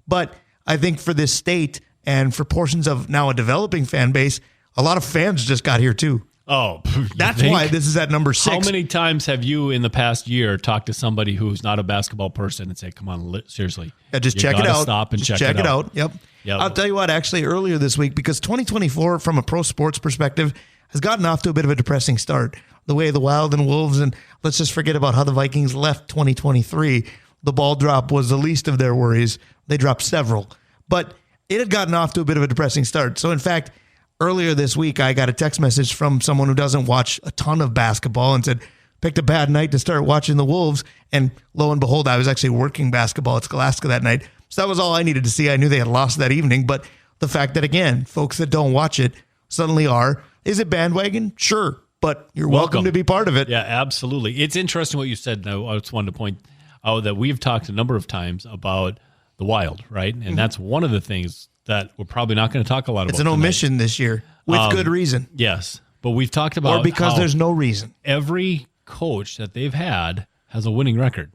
But I think for this state and for portions of now a developing fan base, a lot of fans just got here too. Oh, that's why this is at number 6. How many times have you in the past year talked to somebody who's not a basketball person and say, come on, seriously. Yeah, just check it out. Stop and just check it out. Yep. I'll tell you what, actually, earlier this week, because 2024, from a pro sports perspective, has gotten off to a bit of a depressing start. The way the Wild and Wolves, and let's just forget about how the Vikings left 2023. The ball drop was the least of their worries. They dropped several. But it had gotten off to a bit of a depressing start. So, in fact, earlier this week, I got a text message from someone who doesn't watch a ton of basketball and said, picked a bad night to start watching the Wolves. And lo and behold, I was actually working basketball at Scholastica that night. So that was all I needed to see. I knew they had lost that evening. But the fact that, again, folks that don't watch it suddenly are. Is it bandwagon? Sure. But you're welcome to be part of it. Yeah, absolutely. It's interesting what you said. Now, I just wanted to point out that we've talked a number of times about the Wild, right? And that's one of the things that we're probably not going to talk a lot about. It's an omission this year with good reason. Yes. But we've talked about or because there's no reason. Every coach that they've had has a winning record.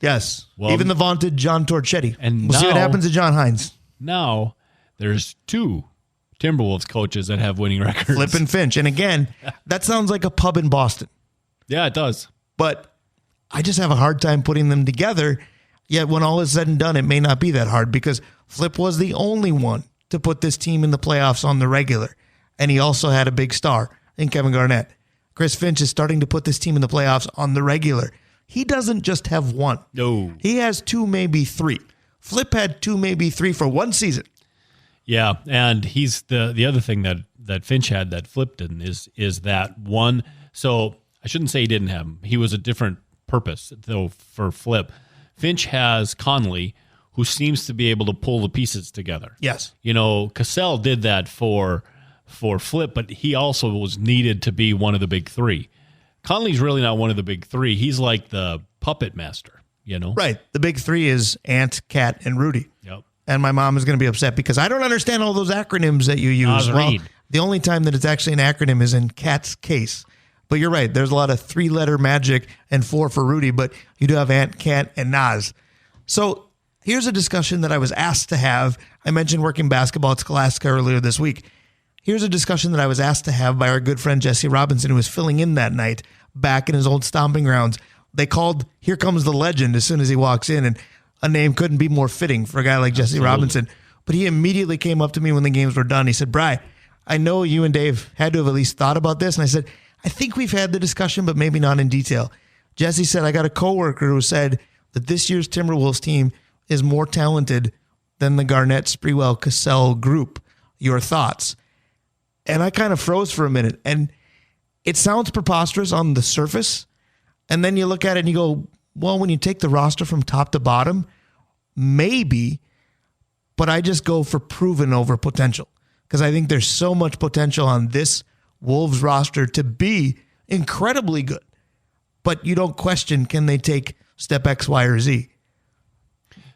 Yes. Well, even the vaunted John Torchetti. And we'll see what happens to John Hines. Now, there's 2 Timberwolves coaches that have winning records. Flip and Finch. And again, that sounds like a pub in Boston. Yeah, it does. But I just have a hard time putting them together. Yet when all is said and done, it may not be that hard because Flip was the only one to put this team in the playoffs on the regular. And he also had a big star in Kevin Garnett. Chris Finch is starting to put this team in the playoffs on the regular. He doesn't just have one. No. He has 2, maybe 3. Flip had 2, maybe 3 for one season. Yeah, and he's the other thing that Finch had that Flip didn't is that one. So I shouldn't say he didn't have him. He was a different purpose, though, for Flip. Finch has Conley, who seems to be able to pull the pieces together. Yes. Cassell did that for Flip, but he also was needed to be one of the big 3. Conley's really not one of the big 3. He's like the puppet master, Right. The big 3 is Ant, Cat, and Rudy. Yep. And my mom is going to be upset because I don't understand all those acronyms that you use. Well, the only time that it's actually an acronym is in Cat's case. But you're right. There's a lot of 3-letter magic and 4 for Rudy, but you do have Ant, Cat, and Nas. So here's a discussion that I was asked to have. I mentioned working basketball at Scholastica earlier this week. Here's a discussion that I was asked to have by our good friend Jesse Robinson, who was filling in that night back in his old stomping grounds. They called Here Comes the Legend as soon as he walks in, and a name couldn't be more fitting for a guy like Jesse Robinson. But he immediately came up to me when the games were done. He said, Bri, I know you and Dave had to have at least thought about this. And I said, I think we've had the discussion, but maybe not in detail. Jesse said, I got a coworker who said that this year's Timberwolves team is more talented than the Garnett, Sprewell, Cassell group. Your thoughts? And I kind of froze for a minute. And it sounds preposterous on the surface, And then you look at it and you go, well, when you take the roster from top to bottom, maybe, but I just go for proven over potential because I think there's so much potential on this Wolves roster to be incredibly good. But you don't question, can they take step X, Y, or Z?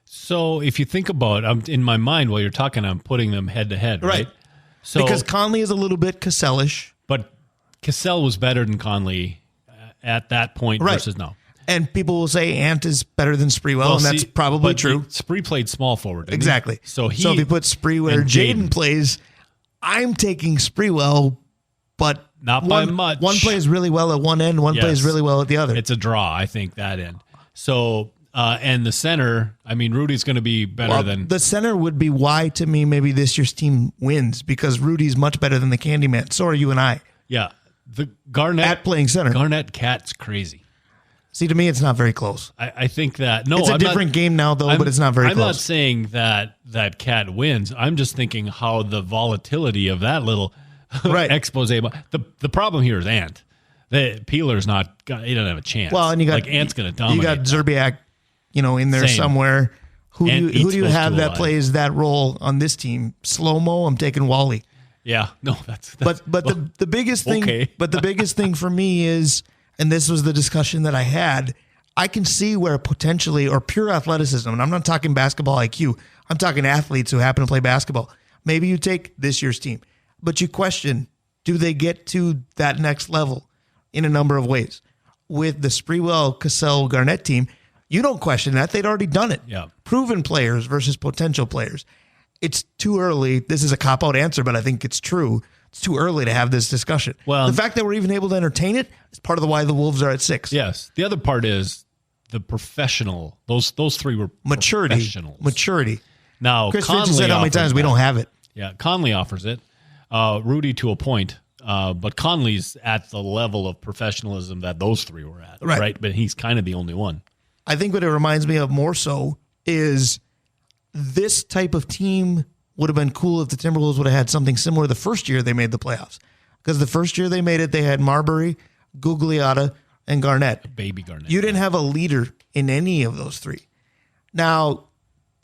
So if you think about, in my mind while you're talking, I'm putting them head to head, right? So because Conley is a little bit Cassell-ish. But Cassell was better than Conley at that point versus now. And people will say Ant is better than Sprewell, and that's probably true. Spree played small forward. Exactly. So if you put Spree where Jaden plays, I'm taking Sprewell, but not by much. One plays really well at one end, one plays really well at the other. It's a draw, I think, that end. So, and the center, I mean, Rudy's going to be better than... The center would be why, to me, maybe this year's team wins, because Rudy's much better than the Candyman. So are you and I. Yeah. The Garnett... At playing center. Garnett-Cat's crazy. See, to me, it's not very close. I think that... No, it's a different game now, though, but it's not very close. I'm not saying that Cat wins. I'm just thinking how the volatility of that little expose... The problem here is Ant. Peeler's not... He doesn't have a chance. Well, and you got... Ant's going to dominate. You got Zerbiak, in there somewhere. Who do you have that plays that role on this team? Slow-mo, I'm taking Wally. Yeah, no, that's but the biggest thing... Okay. But the biggest thing for me is... And this was the discussion that I had. I can see where potentially, or pure athleticism, and I'm not talking basketball IQ, I'm talking athletes who happen to play basketball. Maybe you take this year's team, but you question, do they get to that next level in a number of ways? With the Sprewell, Cassell, Garnett team, you don't question that. They'd already done it. Yeah. Proven players versus potential players. It's too early. This is a cop-out answer, but I think it's true. It's too early to have this discussion. Well, the fact that we're even able to entertain it is part of the why the Wolves are at 6. Yes. The other part is the professional. Those three were professionals. Maturity. Now, Chris Finch said how many times we don't have it. Yeah, Conley offers it. Rudy to a point. But Conley's at the level of professionalism that those three were at. Right? But he's kind of the only one. I think what it reminds me of more so is this type of team would have been cool if the Timberwolves would have had something similar the first year they made the playoffs. Because the first year they made it, they had Marbury, Gugliotta, and Garnett. Baby Garnett. You didn't have a leader in any of those three. Now,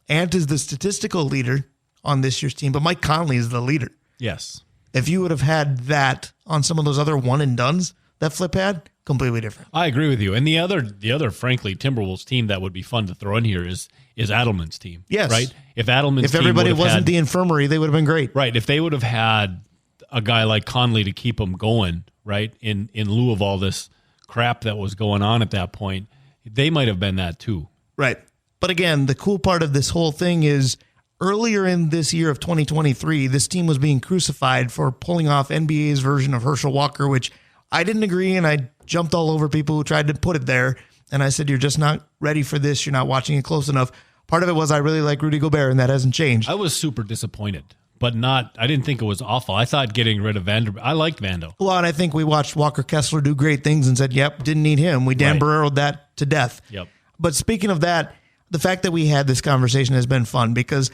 Ant is the statistical leader on this year's team, but Mike Conley is the leader. Yes. If you would have had that on some of those other one-and-dones that Flip had, completely different. I agree with you. And the other, frankly, Timberwolves team that would be fun to throw in here is Adelman's team. Yes. Right? If everybody wasn't the infirmary, they would have been great. Right. If they would have had a guy like Conley to keep them going, right, in lieu of all this crap that was going on at that point, they might have been that too. Right. But again, the cool part of this whole thing is earlier in this year of 2023, this team was being crucified for pulling off NBA's version of Herschel Walker, which I didn't agree, and I jumped all over people who tried to put it there. And I said, you're just not ready for this. You're not watching it close enough. Part of it was I really like Rudy Gobert, and that hasn't changed. I was super disappointed, but I didn't think it was awful. I thought getting rid of Vanderbilt, I liked Vando. Well, and I think we watched Walker Kessler do great things and said, yep, didn't need him. We Dan Barrero'd that to death. Yep. But speaking of that, the fact that we had this conversation has been fun because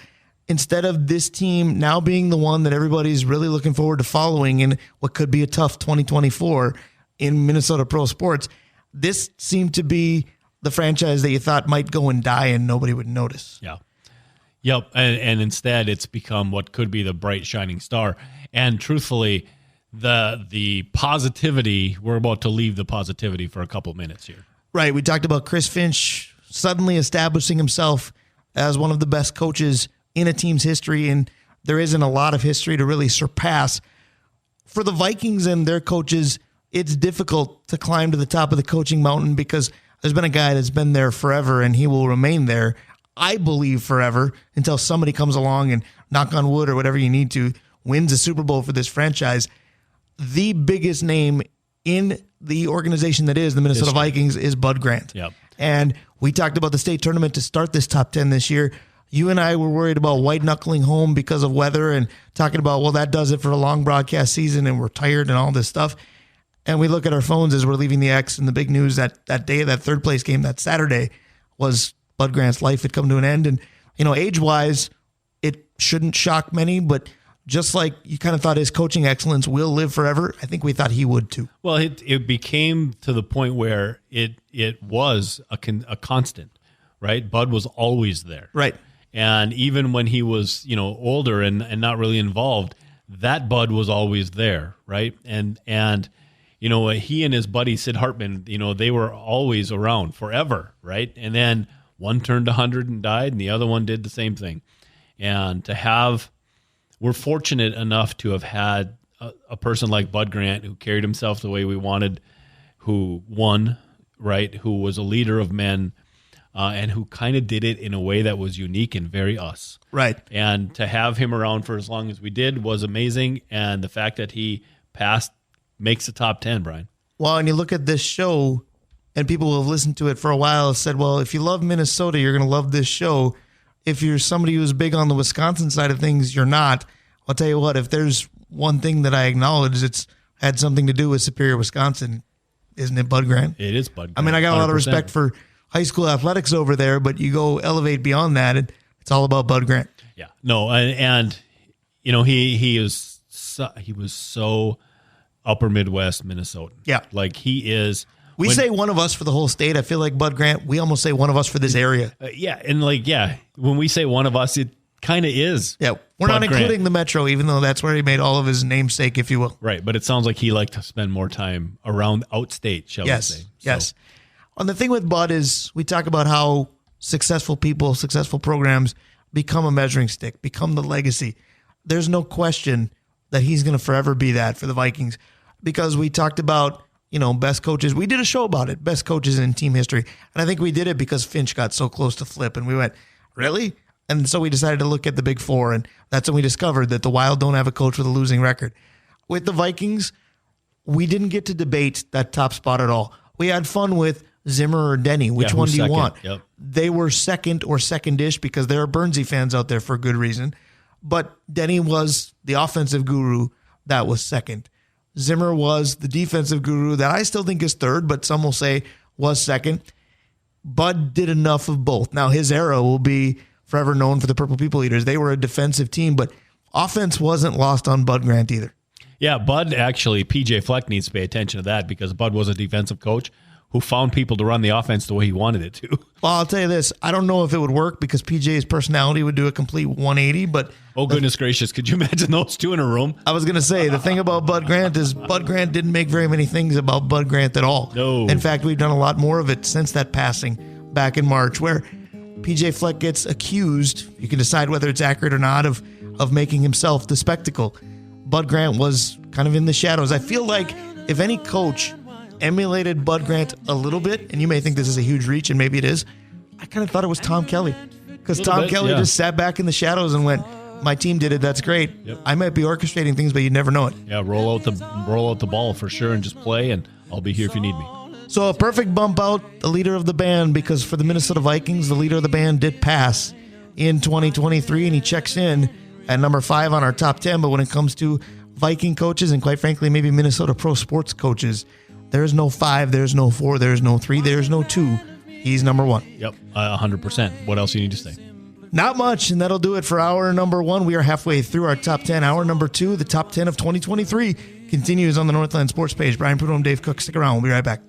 instead of this team now being the one that everybody's really looking forward to following in what could be a tough 2024 in Minnesota pro sports, this seemed to be the franchise that you thought might go and die and nobody would notice. Yeah. Yep. And instead it's become what could be the bright shining star. And truthfully, the positivity, we're about to leave the positivity for a couple minutes here. Right. We talked about Chris Finch suddenly establishing himself as one of the best coaches in a team's history, and there isn't a lot of history to really surpass. For the Vikings and their coaches, it's difficult to climb to the top of the coaching mountain because there's been a guy that's been there forever, and he will remain there, I believe, forever until somebody comes along and, knock on wood or whatever you need to, wins a Super Bowl for this franchise. The biggest name in the organization that is the Minnesota Vikings is Bud Grant. Yep. And we talked about the state tournament to start this top 10 this year. You and I were worried about white-knuckling home because of weather and talking about, well, that does it for a long broadcast season and we're tired and all this stuff. And we look at our phones as we're leaving the X, and the big news that day of that third-place game, that Saturday, was Bud Grant's life had come to an end. And, age-wise, it shouldn't shock many, but just like you kind of thought his coaching excellence will live forever, I think we thought he would too. Well, it became to the point where it was a constant, right? Bud was always there. Right. And even when he was, older and not really involved, that Bud was always there, right? And he and his buddy Sid Hartman, they were always around forever, right? And then one turned 100 and died, and the other one did the same thing. And we're fortunate enough to have had a person like Bud Grant who carried himself the way we wanted, who won, right? Who was a leader of men, and who kind of did it in a way that was unique and very us. Right. And to have him around for as long as we did was amazing. And the fact that he passed makes the top 10, Brian. Well, and you look at this show, and people who have listened to it for a while have said, well, if you love Minnesota, you're going to love this show. If you're somebody who's big on the Wisconsin side of things, you're not. I'll tell you what, if there's one thing that I acknowledge it's had something to do with Superior, Wisconsin, isn't it Bud Grant? It is Bud Grant. I mean, I got a lot of 100%. respect for high school athletics over there, but you go elevate beyond that, and it's all about Bud Grant. Yeah. No, and he was so upper Midwest Minnesotan. Yeah. Like he is. We say one of us for the whole state. I feel like Bud Grant, we almost say one of us for this area. When we say one of us, it kind of is. Yeah, we're not Bud Grant. including the Metro, even though that's where he made all of his namesake, if you will. Right, but it sounds like he liked to spend more time around outstate, shall we say. So, Yes. And the thing with Bud is we talk about how successful people, successful programs become a measuring stick, become the legacy. There's no question that he's going to forever be that for the Vikings, because we talked about, best coaches. We did a show about it, best coaches in team history. And I think we did it because Finch got so close to Flip, and we went, really? And so we decided to look at the Big Four, and that's when we discovered that the Wild don't have a coach with a losing record. With the Vikings, we didn't get to debate that top spot at all. We had fun with Zimmer or Denny. Which one do you want? Yep. They were second or second-ish because there are Bernsey fans out there for a good reason. But Denny was the offensive guru. That was second. Zimmer was the defensive guru that I still think is third, but some will say was second. Bud did enough of both. Now, his era will be forever known for the Purple People Eaters. They were a defensive team, but offense wasn't lost on Bud Grant either. Yeah, Bud actually, PJ Fleck needs to pay attention to that because Bud was a defensive coach who found people to run the offense the way he wanted it to. Well, I'll tell you this. I don't know if it would work because PJ's personality would do a complete 180, but... Oh, goodness gracious. Could you imagine those two in a room? I was going to say, the thing about Bud Grant is Bud Grant didn't make very many things about Bud Grant at all. No. In fact, we've done a lot more of it since that passing back in March, where PJ Fleck gets accused, you can decide whether it's accurate or not, of making himself the spectacle. Bud Grant was kind of in the shadows. I feel like if any coach emulated Bud Grant a little bit, and you may think this is a huge reach, and maybe it is, I kind of thought it was Tom Kelly. Because Tom Kelly just sat back in the shadows and went, my team did it, that's great. Yep. I might be orchestrating things, but you'd never know it. Yeah, roll out the ball for sure and just play, and I'll be here if you need me. So a perfect bump out, the leader of the band, because for the Minnesota Vikings, the leader of the band did pass in 2023, and he checks in at number 5 on our top 10. But when it comes to Viking coaches, and quite frankly, maybe Minnesota pro sports coaches, there's no 5, there's no 4, there's no 3, there's no 2. He's number 1. Yep, 100%. What else do you need to say? Not much, and that'll do it for hour number 1. We are halfway through our top 10. Hour number 2, the top 10 of 2023, continues on the Northland Sports page. Brian Prudhomme, Dave Cook. Stick around. We'll be right back.